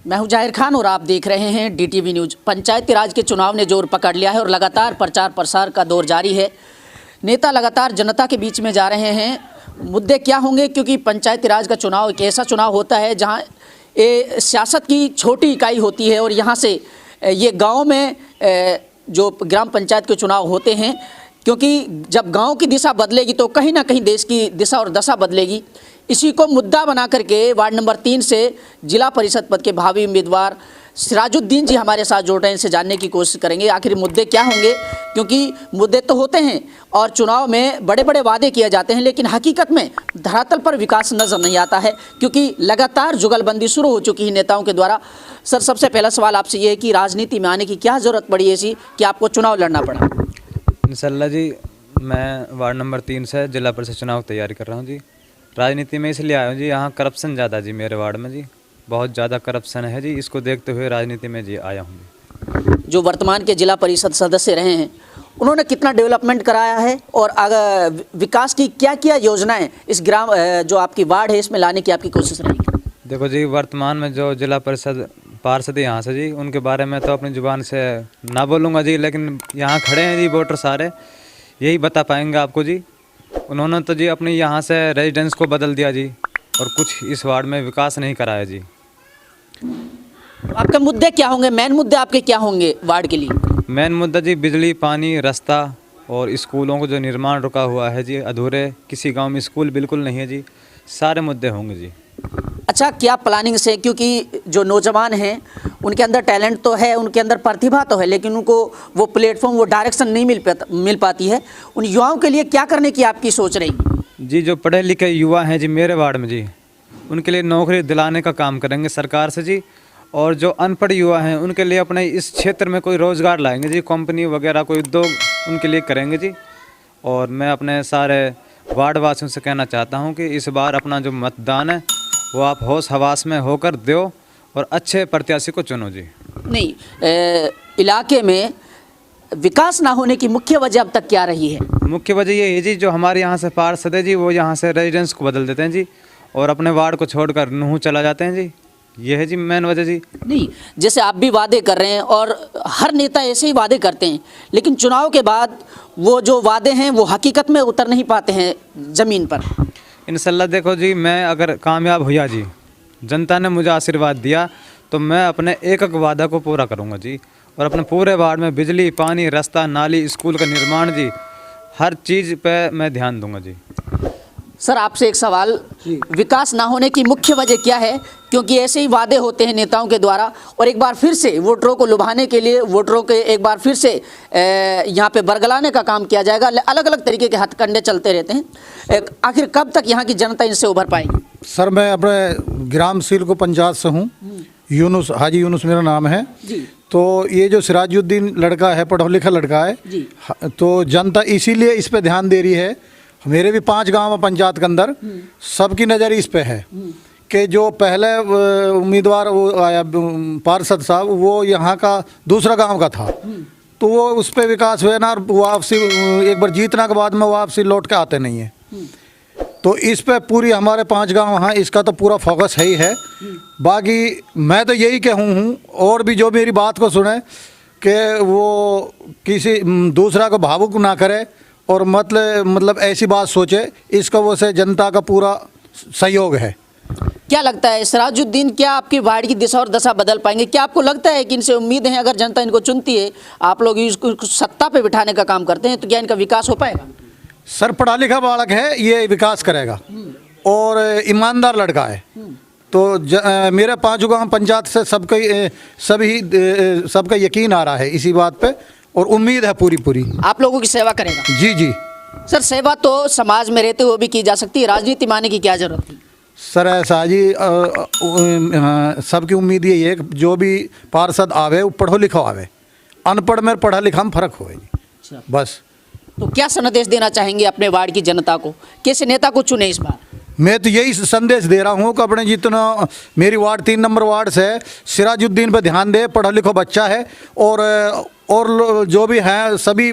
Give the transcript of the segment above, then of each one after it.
मैं हूं जाहिर खान और आप देख रहे हैं DTV न्यूज़। पंचायती राज के चुनाव ने जोर पकड़ लिया है और लगातार प्रचार प्रसार का दौर जारी है। नेता लगातार जनता के बीच में जा रहे हैं। मुद्दे क्या होंगे, क्योंकि पंचायती राज का चुनाव एक ऐसा चुनाव होता है जहां सियासत की छोटी इकाई होती है और यहां से ये गाँव में जो ग्राम पंचायत के चुनाव होते हैं, क्योंकि जब गांव की दिशा बदलेगी तो कहीं ना कहीं देश की दिशा और दशा बदलेगी। इसी को मुद्दा बना करके वार्ड नंबर 3 से जिला परिषद पद के भावी उम्मीदवार सिराजुद्दीन जी हमारे साथ जुड़ रहे हैं। इनसे जानने की कोशिश करेंगे आखिर मुद्दे क्या होंगे, क्योंकि मुद्दे तो होते हैं और चुनाव में बड़े बड़े वादे किए जाते हैं, लेकिन हकीकत में धरातल पर विकास नजर नहीं आता है, क्योंकि लगातार जुगलबंदी शुरू हो चुकी है नेताओं के द्वारा। सर, सबसे पहला सवाल आपसे ये है कि राजनीति में आने की क्या ज़रूरत पड़ी ऐसी कि आपको चुनाव लड़ना पड़ा? इंशाल्लाह जी, मैं वार्ड नंबर 3 से जिला परिषद चुनाव तैयारी कर रहा हूँ जी। राजनीति में इसलिए आया हूँ जी, यहाँ करप्शन ज़्यादा जी, मेरे वार्ड में जी बहुत ज़्यादा करप्शन है जी। इसको देखते हुए राजनीति में जी आया हूँ। जो वर्तमान के जिला परिषद सदस्य रहे हैं, उन्होंने कितना डेवलपमेंट कराया है और अगर विकास की क्या क्या योजनाएं इस ग्राम जो आपकी वार्ड है इसमें लाने की आपकी कोशिश रहेगी? देखो जी, वर्तमान में जो जिला परिषद पार्षद यहाँ से जी, उनके बारे में तो अपनी ज़ुबान से ना बोलूँगा जी, लेकिन यहाँ खड़े हैं जी वोटर सारे, यही बता पाएंगे आपको जी। उन्होंने तो जी अपनी यहाँ से रेजिडेंस को बदल दिया जी और कुछ इस वार्ड में विकास नहीं कराया जी। आपके मुद्दे क्या होंगे, मेन मुद्दे आपके क्या होंगे वार्ड के लिए? मेन मुद्दा जी बिजली, पानी, रास्ता और स्कूलों को जो निर्माण रुका हुआ है जी, अधूरे। किसी गांव में स्कूल बिल्कुल नहीं है जी। सारे मुद्दे होंगे जी। अच्छा, क्या प्लानिंग से, क्योंकि जो नौजवान हैं उनके अंदर टैलेंट तो है, उनके अंदर प्रतिभा तो है, लेकिन उनको वो प्लेटफॉर्म, वो डायरेक्शन नहीं मिल पाती है, उन युवाओं के लिए क्या करने की आपकी सोच रहेगी? जी, जो पढ़े लिखे युवा हैं जी मेरे वार्ड में जी, उनके लिए नौकरी दिलाने का काम करेंगे सरकार से जी। और जो अनपढ़ युवा हैं उनके लिए अपने इस क्षेत्र में कोई रोज़गार लाएंगे जी, कंपनी वगैरह कोई उद्योग उनके लिए करेंगे जी। और मैं अपने सारे वार्ड वासियों से कहना चाहता हूँ कि इस बार अपना जो मतदान है वो आप होश हवास में होकर दो और अच्छे प्रत्याशी को चुनो जी। नहीं, इलाके में विकास ना होने की मुख्य वजह अब तक क्या रही है? मुख्य वजह ये है जी, जो हमारे यहाँ से पार्षद है जी, वो यहाँ से रेजिडेंस को बदल देते हैं जी और अपने वार्ड को छोड़कर नूह चला जाते हैं जी। ये है जी मेन वजह जी। नहीं, जैसे आप भी वादे कर रहे हैं और हर नेता ऐसे ही वादे करते हैं, लेकिन चुनाव के बाद वो जो वादे हैं वो हकीकत में उतर नहीं पाते हैं ज़मीन पर। इंशाल्लाह देखो जी, मैं अगर कामयाब हुआ जी, जनता ने मुझे आशीर्वाद दिया, तो मैं अपने एक एक वादा को पूरा करूँगा जी। और अपने पूरे वार्ड में बिजली, पानी, रास्ता, नाली, स्कूल का निर्माण जी, हर चीज़ पे मैं ध्यान दूंगा जी। सर, आपसे एक सवाल, विकास ना होने की मुख्य वजह क्या है? क्योंकि ऐसे ही वादे होते हैं नेताओं के द्वारा और एक बार फिर से वोटरों को लुभाने के लिए, वोटरों के एक बार फिर से यहाँ पे बरगलाने का काम किया जाएगा। अलग अलग तरीके के हथकंडे चलते रहते हैं। आखिर कब तक यहाँ की जनता इनसे उभर पाएगी? सर, मैं अपने ग्राम सीलको पंचायत से हूँ। यूनुस, हाजी यूनुस मेरा नाम है जी। तो ये जो सिराजुद्दीन लड़का है, पढ़ा लिखा लड़का है जी। तो जनता इसीलिए इस पे ध्यान दे रही है। मेरे भी 5 गांव पंचायत के अंदर सबकी नज़र इस पे है कि जो पहले उम्मीदवार वो आया पार्षद साहब, वो यहाँ का दूसरा गांव का था, तो वो उस पर विकास हुए ना, और वापसी एक बार जीतना के बाद में वापसी लौट के आते नहीं है। तो इस पे पूरी हमारे 5 गांव हैं, इसका तो पूरा फोकस है ही है। बाकी मैं तो यही कहूँ हूँ, और भी जो मेरी बात को सुने कि वो किसी दूसरा को भावुक ना करे और मतलब ऐसी बात सोचे, इसका वो से जनता का पूरा सहयोग है। क्या लगता है सिराजुद्दीन, क्या आपकी वार्ड की दिशा और दशा बदल पाएंगे? क्या आपको लगता है कि इनसे उम्मीद है, अगर जनता इनको चुनती है, आप लोग इसको सत्ता पे बिठाने का काम करते हैं, तो क्या इनका विकास हो पाएगा? सर, पढ़ा लिखा बालक है, ये विकास करेगा और ईमानदार लड़का है। तो मेरे 5 गांव पंचायत से सबका यकीन आ रहा है इसी बात पे और उम्मीद है पूरी। आप लोगों की सेवा करेगा? जी जी। सर, सेवा तो समाज में रहते हुए भी की जा सकती है, राजनीति में आने की क्या जरूरत है? सर, ऐसा जी, सबकी उम्मीद यही है कि जो भी पार्षद आवे वो पढ़ो लिखो आवे, अनपढ़ में पढ़ा लिखा में फ़र्क हो जी, बस। तो क्या संदेश देना चाहेंगे अपने वार्ड की जनता को, कैसे नेता को चुने इस बार? मैं तो यही संदेश दे रहा हूँ कि अपने जितना मेरी वार्ड 3 नंबर वार्ड से सिराजुद्दीन पर ध्यान दे, पढ़ा लिखा बच्चा है और जो भी हैं सभी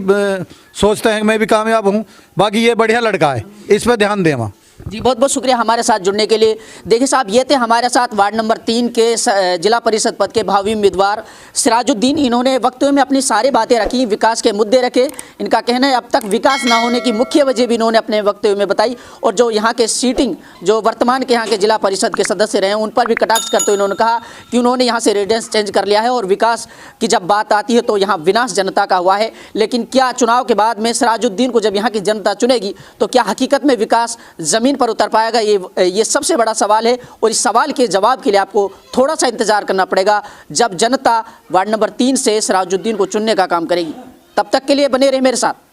सोचते हैं कि मैं भी कामयाब हूँ। बाकी ये बढ़िया लड़का है, इस पर ध्यान दें वहाँ। जी, बहुत बहुत शुक्रिया हमारे साथ जुड़ने के लिए। देखिए साहब, ये थे हमारे साथ वार्ड नंबर 3 के जिला परिषद पद के भावी उम्मीदवार सिराजुद्दीन। इन्होंने वक्तव्य में अपनी सारी बातें रखी, विकास के मुद्दे रखे। इनका कहना है अब तक विकास ना होने की मुख्य वजह भी इन्होंने अपने वक्तव्य में बताई, और जो यहाँ के सीटिंग जो वर्तमान के यहाँ के जिला परिषद के सदस्य रहे उन पर भी कटाक्ष करते हुए इन्होंने कहा कि उन्होंने यहाँ से रेजिडेंस चेंज कर लिया है और विकास की जब बात आती है तो यहाँ विनाश जनता का हुआ है। लेकिन क्या चुनाव के बाद में सिराजुद्दीन को जब यहाँ की जनता चुनेगी तो क्या हकीकत में विकास ज़मीन पर उतर पाएगा, ये सबसे बड़ा सवाल है। और इस सवाल के जवाब के लिए आपको थोड़ा सा इंतजार करना पड़ेगा जब जनता वार्ड नंबर 3 से सिराजुद्दीन को चुनने का काम करेगी। तब तक के लिए बने रहे मेरे साथ।